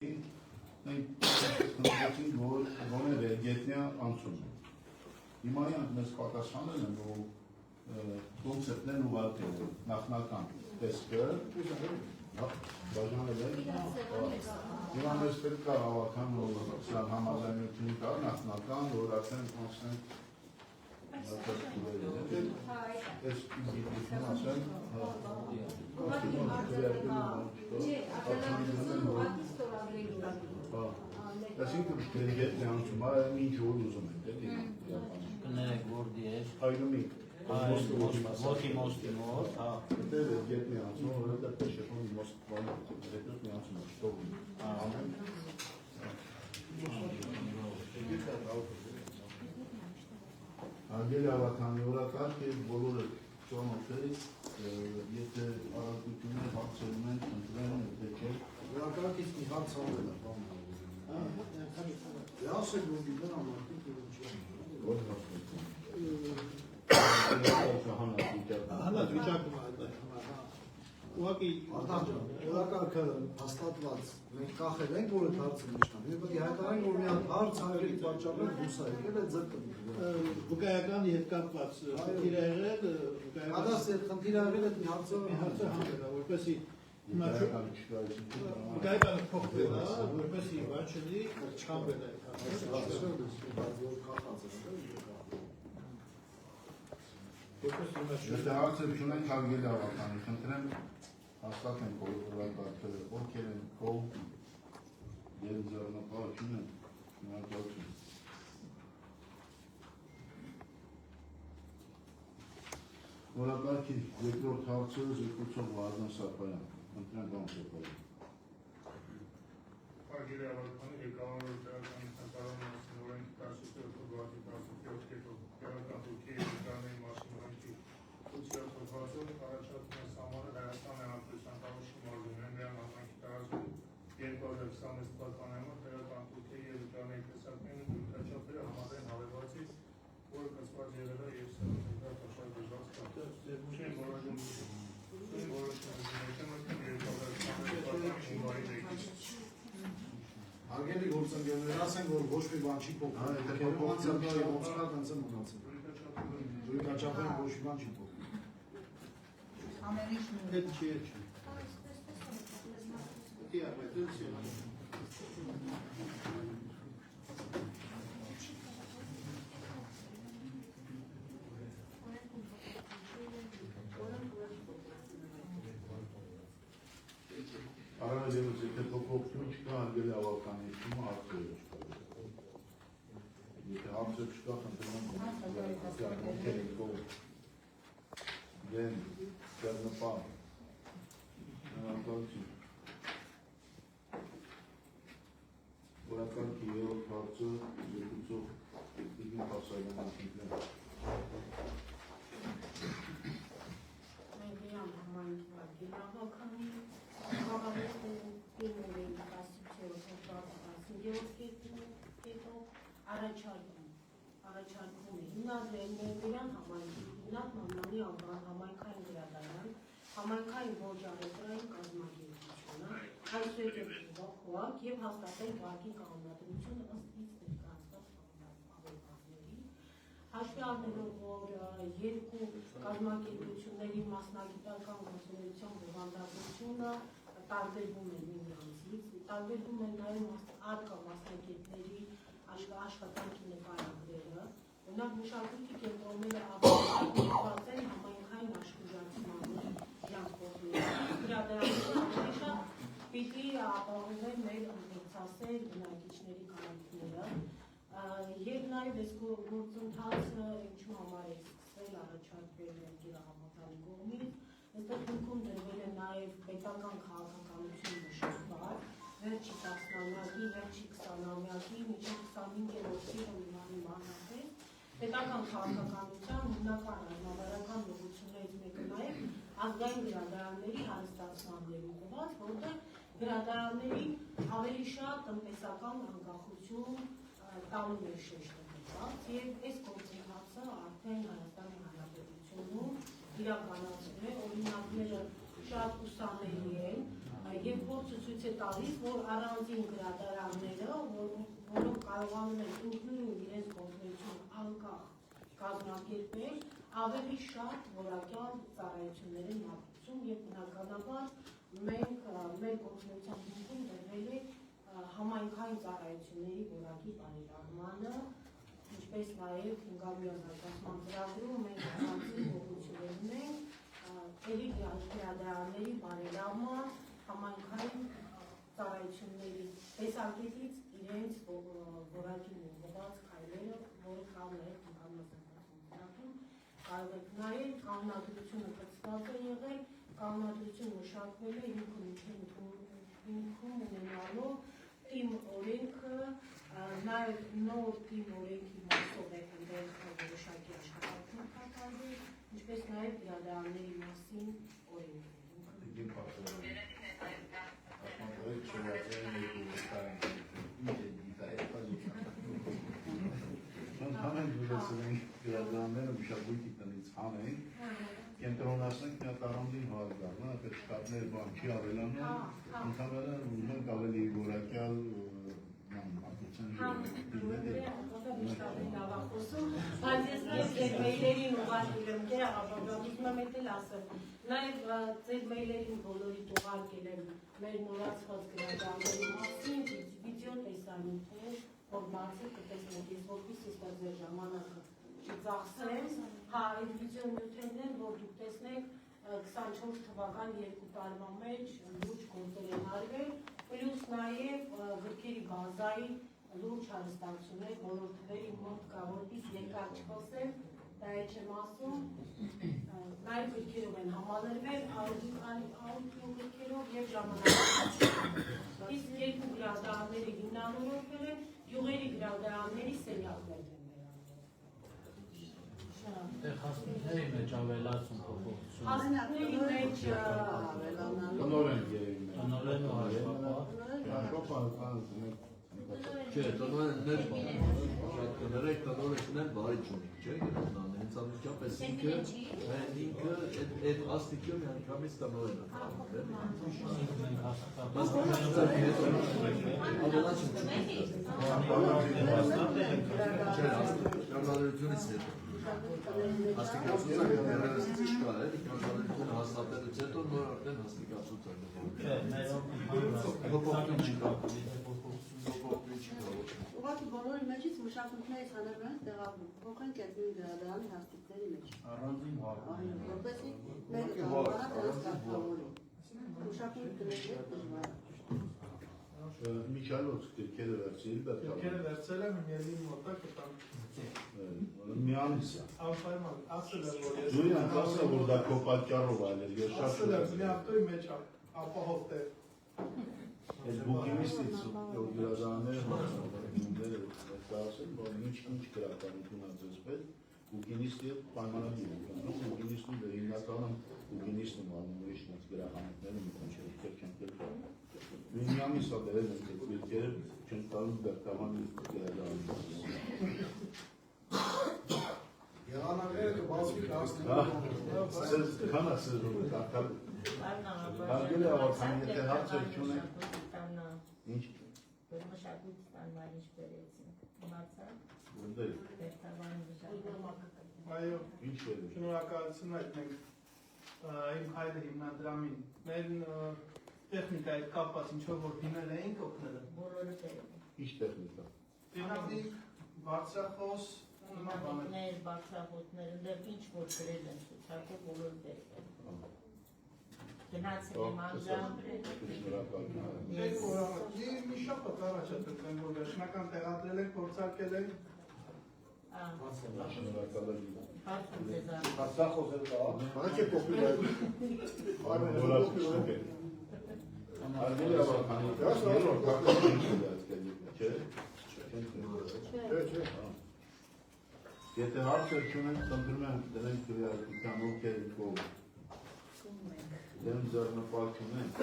Մենք գոնե վերգետնյա անցում հիմա մեզ պատասխանել են, որ կոնցեպտներն ուղարկել են նախնական տեսքը բաժանել են հիմա մեզ պետք է հավաքան, որ սրան համաձայնություն կա նախնական, որ արդեն անցնենք ես իզիկություն ասեմ Այսինքն վերգետնյա անցում է ինչ որ ուզում ենք կներեք որդի էր հայրումի ոտի մոստի մոտ դե վերգետնյա անցում որ դա պեշեփոն մոստ վերգետնյա անցում է շտովում ամեն Արգել ավականի օրակարգ է բոլորը ճանոթից եթե առարկություններ հարցերում են ընտրեն դեպքեր Օրակարգից մի հարց անել է Ասեք որ գիտեն ամարտիկ Որ Հանած վիճակում է Ուղղակի օրակարգը հաստատված մենք կախել ենք որ այդ հարցը միշտան Մենք պետք է հայտարարենք որ մի հատ հարց հայերի պատճառով դուրս է եկել է ձգտում Վկայական հետ կապված խնդիր է եղել Ադաս այդ խնդիր է եղել այդ մի հարցը հանել է որպեսզի վկայականը փոխվել է որպեսզի վաչելի չանվել է Եթե հարցեր չունենք հարգելի ավականի խնդրեմ հաստատ ենք օրակարգը ովքեր են կողմ երբ ձեռնապահություն են շնորհակալություն Օրակարգի երկրորդ հարցը զեկուցող Վարդան Սարփայան խնդրեմ բան Սարփայան Հարգելի ավականի ղեկավար տեղական նկարահան մասին օրենքի 17 թվականի 17 կետով տեղական դուքի երկրների մասին օրենքի 87 թվականին առաջարկում է սահմանել Հայաստանի Հանրապետության Կառույցի մարզերում նրան հանրակի տարածքում 2026 թվականի համար տեղական դուքի երկրների տեսակների դուրքաչափերը համաձայն հարևանացի, որը կցված եղել է եւ սահմանված աշխատանքով չեն որոշում Արգելի գործընկերներ ասեն որ ոչ մի բան չի փոխվում Դուրքաչափերը ոչ մի բան չի փոխվում Հետ չի Արանը ևս եթե փոփոխություն չկա հարգելի ավականի հիմա հարցերը չկա Եթե հարցեր չկա խնդրում ովքեր են կողմ դեն ձեռնպահ շնորհակալություն Օրակարգի երրորդ հարցը զեկուցող Տիգին Պասարյանն խնդրեմ Մենք իրան համայնքի վարկել ավականի Գավառեստին կետով առաջարկում է հիմնադրել Մերգերյան համայնքի հիմնած մամանի անվան համայնքային գրադարան, համայնքային ոչ առևտրային կազմակերպությունը, այսուհետ և հաստատել վարկի կանոնադրությունը ըստ ից ներկայացված ավերվածների, հաշվի առնելով, որ երկու կազմակերպությունների մասնագիտական գործունեության բովանդակությունը տարբերվում են միմյանցից, տարբերվում են նաև արկա մասնագետների աշխատանքի նկարագրերը, օրինակ մշակույթի կենտրոնները ապահովված են համայնքային աշխուժացմանը իրանց կողմից, գրադարանները ավելի շատ պիտի ապահովել մեր ընթերցասեր բնակիչների կարիքները, եւ նաև այս գործընթացը ինչու համար է սկսվել առաջարկվել գերահամատարի կողմից, այստեղ հիմքում դրվել է նաև պետական քաղաքականություն նշված, վերջի 10-ամյակի, վերջի 20-ամյակի, մինչև 25-րդ մանրապես, պետական քաղաքականության հիմնական ռազմավարական ուղղություններից մեկը նաև ազգային գրադարանների հարստացմաններ ուղղված, որտեղ գրադարաններին ավելի շատ տնտեսական անկախություն տալու է շեշտը դրված, եւ այս գործընթացը արդեն Հայաստանի Հանրապետությունում իրականացվել է, օրինակները շատ ուսանելի են, Եվ փորձը ցույց է տալիս, որ առանձին գրադարանները, որոնք կարողանում են ինքնուրույն իրենց գործունեությունը անկախ կազմակերպել, ավելի շատ որակյալ ծառայություններ են ապացուցում եւ բնականաբար մենք մեր գործունեության հիմքում դրվել է համայնքային ծառայությունների որակի բարելավմանը, ինչպես նաև 500-ամյա զարգացման ծրագրում մենք առանձին ուղղություններ ունենք էլի գրադարանների բարելավման, համայնքային ծառայությունների տեսակետից իրենց որակին ուղղված քայլերը, որը կան նաև 500-ամյա զարգացման ծրագրում, կարող եք նայել, կանոնադրությունը կցված է եղել, կանոնադրությունը մշակվել է հիմքում ունենալով թիմ օրենքը, նաև նոր թիմ օրենքի մասով է ընդեղ որոշակի աշխատանքներ կատարվել, ինչպես նաև գրադարանների մասին գրադարանները մշակույթի տնից հանենք, կենտրոնացնենք միատարամին հարգարն, այդ շտաբներ բան չի ավելանում, ընդհանրապես ունենք ավելի որակյալ բայց ես նաև ձեր մեյլերին ուղարկել եմ, ուզում եմ էլ ասեմ, նաև ձեր մեյլերին բոլորիդ ուղարկել եմ մեր նորացված գրադարանների մասին, վիդեո տեսանյութեր, որ բացի կտեսնեք, ես որպեսզի ստեղ ձեր ժամանակը չծախսեմ, այդ վիդեո նյութերն են, որ դուք տեսնեք 24 թվական 2 տարվա մեջ լուրջ գործեր են արվել, պլյուս նաև գրքերի բազայի լուրջ հարստացություններ, բոլոր թվերի մոտ կա, որպես երկար չխոսեմ, դա է չեմ ասում, նաև գրքերով են համալրվել, աուդիո գրքերով և ժամանակով։ Իսկ երկու գրադարանները հիմնավորվել են, յուղերի գրադարանների սենյակներն են Դե հասնիքների մեջ ավելացում փոփոխություն։ Հասնիքների մեջ ավելանալու։ Տնօրեն երևի մեր։ Տնօրեն ու Չէ, տնօրեններ կներեք տնօրեններ բարի չունի, չէ, գտնան, հենց անմիջապես ինքը այդ աստիճը մի անգամից տնօրենը տնօրենությունից հետո աստիճացուցը ներերս չկա, տնօրենությունը հաստատելուց հետո նոր արդեն հաստիճացուցը Ուղղակի բոլորի մեջից մշակույթներից հանրվան տեղավորում, փոխենք այդ նույն գրադարանի հաստիքների մեջ։ Առանձին հարկ։ Որպեսզի մեր կարողանա դրանց կարգավորի։ Մշակույթ դրել դժվար։ Միքայելոց գրքերը վերցրել բերել։ Գրքերը վերցել եմ ելի մոտա կտամ։ Մի ամիս է։ Անպայման ասել եմ որ ես Ջուրիան ասա որ դա քո պատճառով այլ ես շատ ասել եմ մի ավտոյի մեջ ապահով տեղ։ Այս բուկինիստից գրադարանները մասնավորները ասել որ ինչ գրականություն ածել բուկինիստի պայմանագիր է բուկինիստի հիմնականում բուկինիստը ուրիշնից գրականությունները մի քիչ քերքել Մինյամի սադերել են գրքերը չեն տալու բերտավանի գրադարանները Եղանակները կբացվի դարձնի Քան ասել որ կարդալ Հարգելի ավարտան եթե հարցեր չունեք Ինչ Մշակույթ ստանալ ինչ բերեցինք իմացա Որտե՞ղ Բերտավանի Այո Ինչ էր շնորհակալություն այդենք իմ հայրը հիմնադրամին մեր տեխնիկայի կապված ինչ որ դիմել էինք օգնել բոլորը բերել Ինչ տեխնիկա Տեխնիկ բարձրախոս Ներ, բարձրախոսներ, ընդեղ ինչ որ գրել են ցուցակով բոլոր բերել Գնացել եմ անձամբ մի շաբաթ առաջ ատկան որ վերջնական տեղադրել ենք, փորձարկել ենք Շնորհակալ եմ Հարցում ձեզան Հարցախոսել կա, բայց է կոպի Հարգելի ավարտան երրորդ կարգավորիչ չէ Չէ Եթե հարցեր չունենք, խնդրում եմ դրանք քրեատիվության ովքեր կողմ դեմ ձեռնպահ ունենք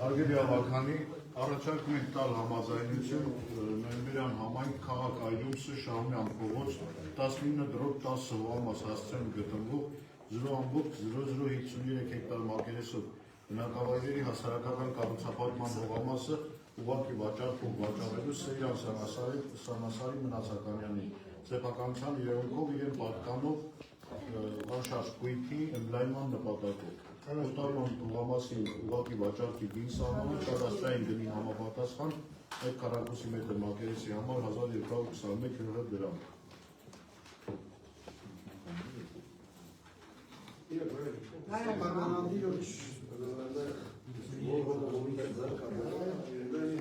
Հարգելի ավարտանի Առաջարկում ենք տալ համաձայնություն Նոյեմբերյան համայնք քաղաք այլումսը Շահումյան փողոց 19/10 հողամաս հասցեն գտնվող 0.0053 հեկտար մակերեսով բնակավայրերի հասարակական կառուցապատման հողամասը ուղղակի վաճառելու Սեյրան Սանասարի Մնացականյանի սեփականության իրավունքով իրեն պատկանող անշարժ գույքի ընդլայնման նպատակով։ Օտարման հողամասի ուղղակի վաճառքի գին սահմանը կադաստրային գնի համապատասխան 1 քառակուսի մետր մակերեսի համար 1221 դրամ։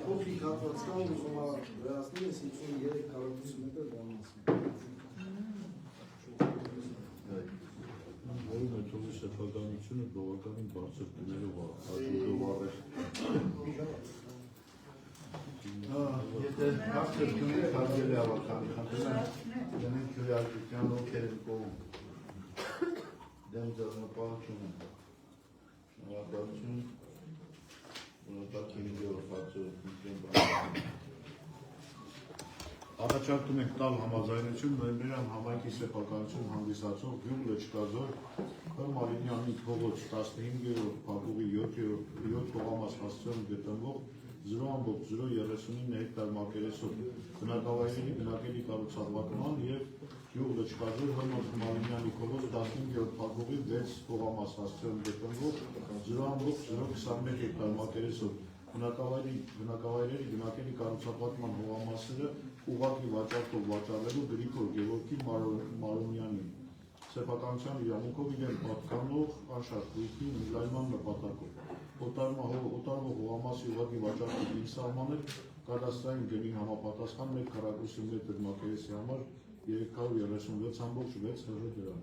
Փոքրիկ հատվածքան ուզում վերացնել ես 53 քառակուսի մետր դրանից։ Որում այդօրի սեփականությունը բավականին բարձր գներով հաջորդով առել։ Եթե հարցը դուք հարգել ավարտան, խնդրում եմ դրանք քյուրիալության ովքեր են կողմ դեմ ձեռնպահություն են։ Շնորհակալություն, որովհետև ինձ հարցը Առաջարկում ենք տալ համաձայնություն Նոյեմբերյան համայնքի սեփականություն հանդիսացող Գյուղ Լճկազոր Մարինյանի փողոց 15-րդ փակուղի 7 հողամաս հասցեում գտնվող 0.039 հեկտար մակերեսով բնակավայրերի բնակելի կառուցապատման և Գյուղ Լճկազոր Մարինյանի փողոց 15-րդ փակուղի 6 հողամաս հասցեում գտնվող 0.021 հեկտար մակերեսով բնակավայրերի բնակելի կառուցապատման հողամասերը ուղղակի վաճառքով վաճառելու Գրիգոր Գևորգի Մարոնյանին սեփականության իրավունքով իրեն պատկանող անշարժ գույքի ընդլայնման նպատակով։ Օտարվող հողամասի ուղղակի վաճառքի գին սահմանը կադաստրային գնի համապատասխան 1 քառակուսի մետր մակերեսի համար 336.6 դրամ։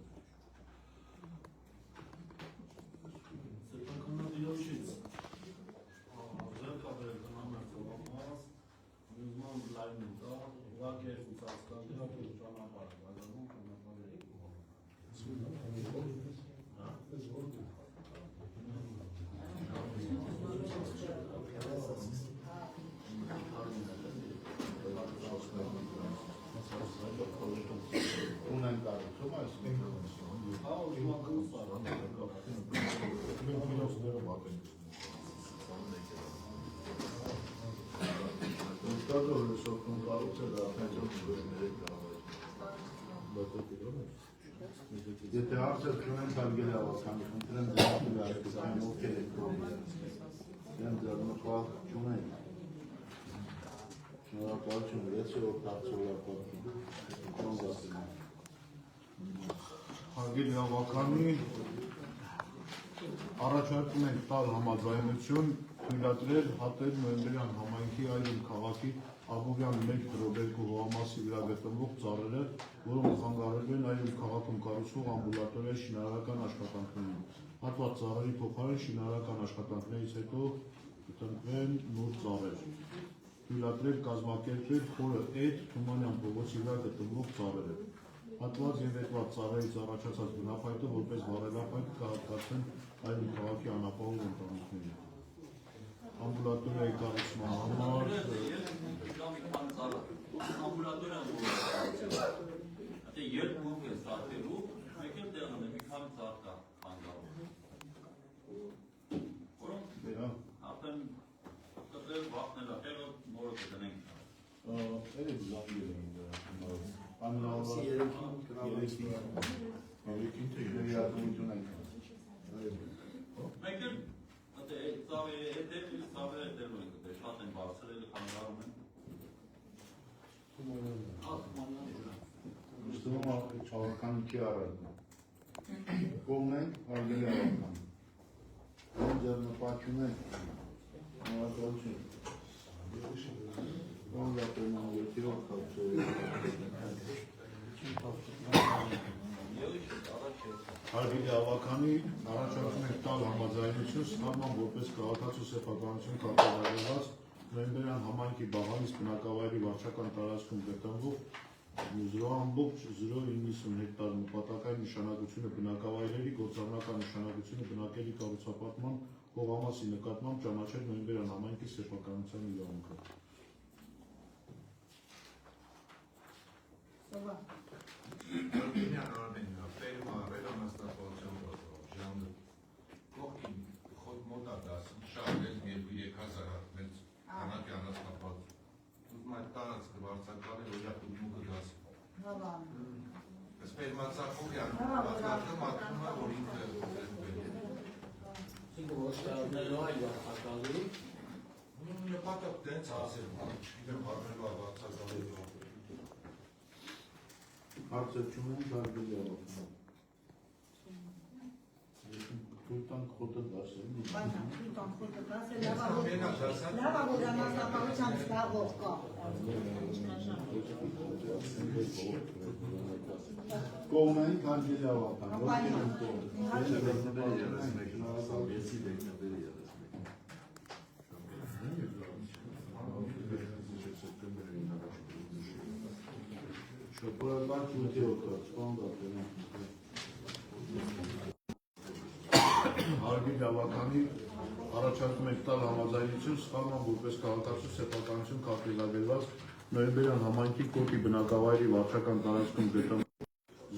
Եթե հարցը չունենք հարգել ավարտան, խնդրեմ դրանք ովքեր են կողմ դեմ ձեռնպահ չունենք։ Շնորհակալություն 6-րդ հարցը Հարգելի հավաքանի առաջարկում ենք տալ համաձայնություն թույլատրել հատել Նոյեմբերյան համայնքի այլում քաղաքի Աբովյան 1 դրոբերկու հողամասի վրա գտնվող ծառերը, որոնք խանգարելու են այլում քաղաքում կառուցվող ամբուլատորիայի շինարարական աշխատանքներին։ Հատված ծառերի փոխարեն շինարարական աշխատանքներից հետո կտնկվեն նոր ծառեր։ Թույլատրել կազմակերպել խորը էդ Թումանյան փողոցի վրա գտնվող ծառերը։ Հատված և հետված ծառերից առաջացած բնափայտը որպես վառելափայտ կհատկացվեն այլում քաղաքի անապահով ընտանիքներին։ Ամբուլատորիայի կառուցման համար ամբուլատորիան երկու է սարքելու, մեկ էլ տեղն է մի քանի ծառ կա խանգարում։ Որոնք արդեն կտրել վախնել է, տեղը նորը կդնենք։ Երեք զանգել էին դրա Մեկ էլ ծավերը հետևի ծավերը հետևում են, շատ են բարձրել, խանգարում են։ Ստում չավական չի առարկում։ Կողմ են, հարգելի ավական։ Կողմ ձեռնպահություն են, նորակալություն։ Կողմ լապերնան երկիրով կապսորի։ Հարգելի ավականի առաջարկում ենք տալ համաձայնություն ստանալ որպես քաղաքացու սեփականություն կարգավորված Նոյեմբերյան համայնքի Բաղանից բնակավայրի վարչական տարածքում գտնվող 0.090 հեկտար նպատակային նշանակությունը բնակավայրերի գործառնական նշանակությունը բնակելի կառուցապատման կողամասի նկատմամբ ճանաչել Նոյեմբերյան համայնքի սեփականության իրավունքը։ Իրան Արմենն ապերում արել անաստատվության ժանր կողքին խոտ մոտա դասը շարել 2-3 հազար մեծ քանակի անաստատված ուզում այդ տարածքը վարձակալել օջախ ուզմուկը դասը Սպեր մացախոքյան վարձակալը մատնում է որ ինքը Ներո այլ վարձակալի նպատակ դենց ասել չգիտեմ հարմելու վարձակալի Հարցը չունեն դարձել ավարտում։ Թույլ տանք խոտը դասել։ Լավա որ անաստատվության ստաղով կա։ Կողմային քանջելի ավարտան։ Շոկոլադան չունի օգտած, Հարգի գավականի առաջարկում եք տալ համաձայնություն սխալման որպես քաղաքացու սեփականություն քարտեզագրված Նոյեմբերյան համայնքի կոտի բնակավայրի վարչական տարածքում գտնվող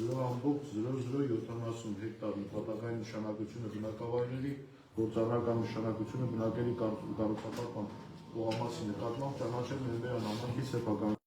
0.0070 հեկտար նպատակային նշանակությունը բնակավայրերի, գործառնական նշանակությունը բնակելի կառուցապատման կողամասի նկատմամբ ճանաչել Նոյեմբերյան համայնքի սեփականություն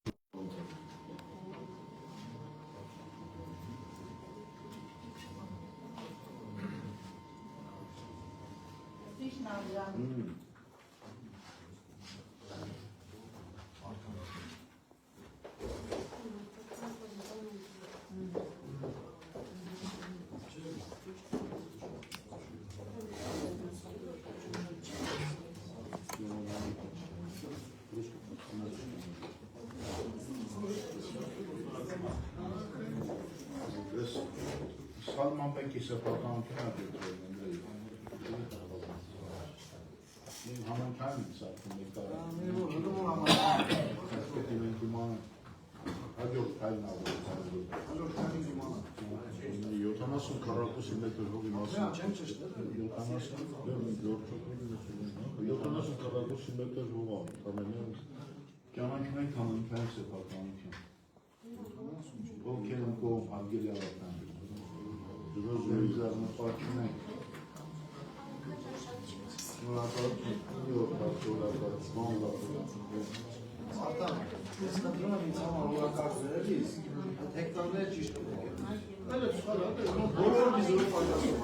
Սալման բենքի սեփականությունը դեպքում համանքային սարքում եք տարած։ մենք իմանանք հաջորդ քայլն Հաջորդ քայլին իմանանք։ 70 քառակուսի մետր հողի մասին։ Չեմ ճշտել։ 70 քառակուսի մետր հող է, ճանաչում ենք համանքային սեփականություն։ Ովքեր են կողմ հարգելի ավարտան։ Զրոզրոյի զարմապատում ենք։ Արտան, ես կտրում եմ ինձ համար օրակարգ վերելիս, այդ հեկտարները ճիշտ եք եկել։ Այլը սխալ է, բոլորը միզորը պայտասով։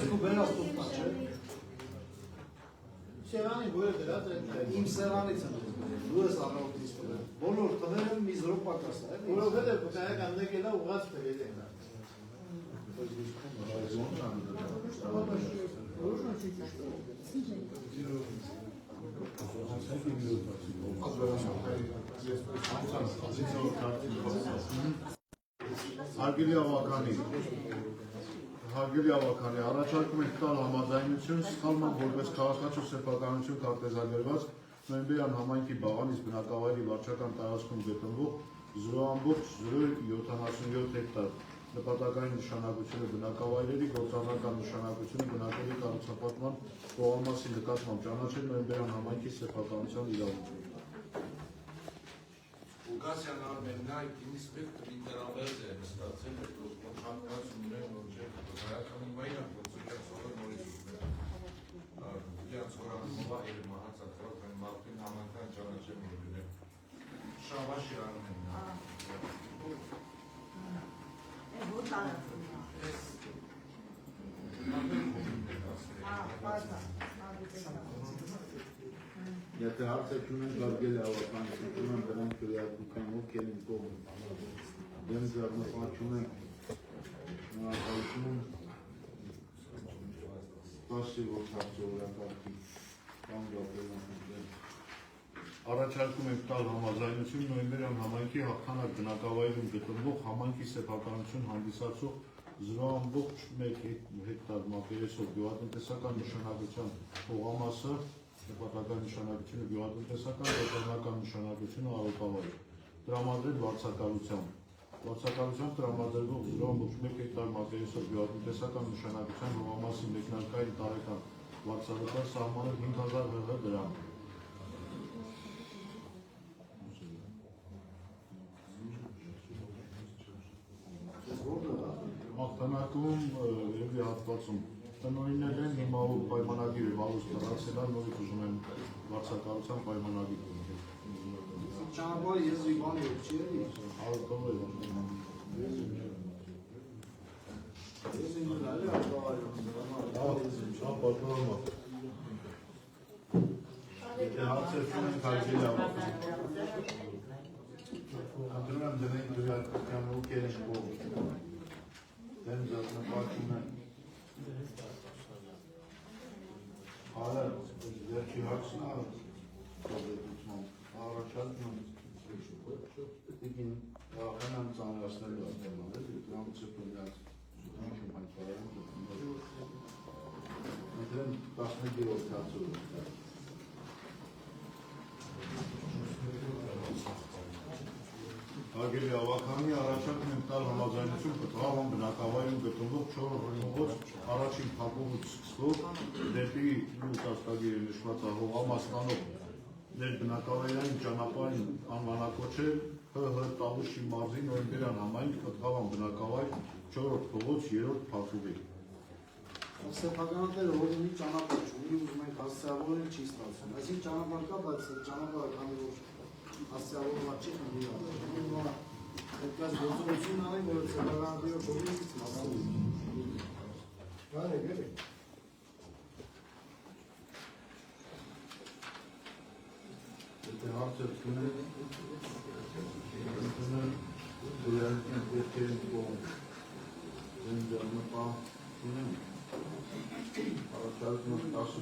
Դու բերած տոտնա, չէ։ Սեղանի որը դրած է Իմ սեղանից եմ դու ես առավոտից բերել։ Բոլոր տները միզորը պակաս է։ որովհետև կայական դեկելա ուղղած բերել են։ Հարգելի ավականի, առաջարկում եք տալ համաձայնություն սխալման որպես քաղաքացու սեփականություն քարտեզագրված Նոյեմբերյան համայնքի Բաղանից բնակավայրի վարչական տարածքում գտնվող 0.077 հեկտար նպատակային նշանակությունը բնակավայրերի, գործառնական նշանակությունը բնակելի կառուցապատման կողամասի նկատմամբ ճանաչել Նոյեմբերյան համայնքի սեփականության իրավունքը։ Ուգասյան Արմենն այդ ինսպեկտոր ինտերավերսիա է ստացել, որ հատկացում ունեն, որ չէ, հայականի մայրը գործոքյան սովոր նորից ուզում իրենց հորանումովա էր մահացած, որ մարդին համանքան ճանաչեմ որ գնել Շավաշի Արմենն Եթե հարցը չունեն գարգել ավական, չունեն դրանք քրեատվության ովքեր են կողմ։ Դեմ զարմապատում են նորակալություն տասի որ հարցորակարգի կամ գապերնախնդրել։ Առաջարկում ենք տալ համաձայնություն Նոյեմբերյան համայնքի հաղթանակ բնակավայրում գտնվող համայնքի սեփականություն հանդիսացող 0.1 հեկտար մակերեսով գյուղատնտեսական նշանակության հողամասը նպատակային նշանակությունը գյուղատնտեսական, գործառնական նշանակությունը արոտավայր։ տրամադրել վարձակալությամբ։ Վարձակալությամբ տրամադրվող 0.1 հեկտար մակերեսով գյուղատնտեսական նշանակության հողամասի մեկնարկային տարեկան վարձավճար սահմանը 5000 ՀՀ դրամ։ Աղթանակում երևի հատվածում տնօրիններ են հիմա ու պայմանագիրը վաղուց տարածել է, նորից ուզում են վարձակալության պայմանագիր ունենալ։ Ճանապարհ եզրի բանը չի էլի։ Ալկոհոլ է։ Եզրի նայել է պատմում։ Եթե հարցեր ունենք հարգել ավարտել։ Անդրում եմ դնենք դրական ուկեր են կողմ։ Դեմ զարնապատում են։ Հալը վերջի հարցն առաջարկում տիկին հանան ծանրացնելու աստեման է, դրանք ծպնդած ինչում հայտարարում դրան 11-րդ հարցով Հարգելի ավականի առաջարկում եմ տալ համաձայնություն Պտղավան բնակավայրում գտնվող 4 հորինվոց առաջին փակուղուց սկսվող դեպի ուտաստագիրը նշված հողամասնանով ներբնակավայրային ճանապարհին անվանակոչել ՀՀ Տավուշի մարզի նոյեմբերյան համայնք Պտղավան բնակավայր 4-րդ փողոց 3-րդ փակուղի։ Սեփականատերը հողի ճանապարհ չունի, ուզում ենք հասցեավորել չի ստացվում։ Այսինքն ճանապարհ կա, բայց ճանապարհը քանի որ հասցեավորված չի քանի այդպես գործողություն անի, որ սեփականատերը հողի ստացվում։ Գարե։ Եթե հարցեր ունեն, դրանք պետք է կողմ դեմ դառնա ունեն առաջարկում 10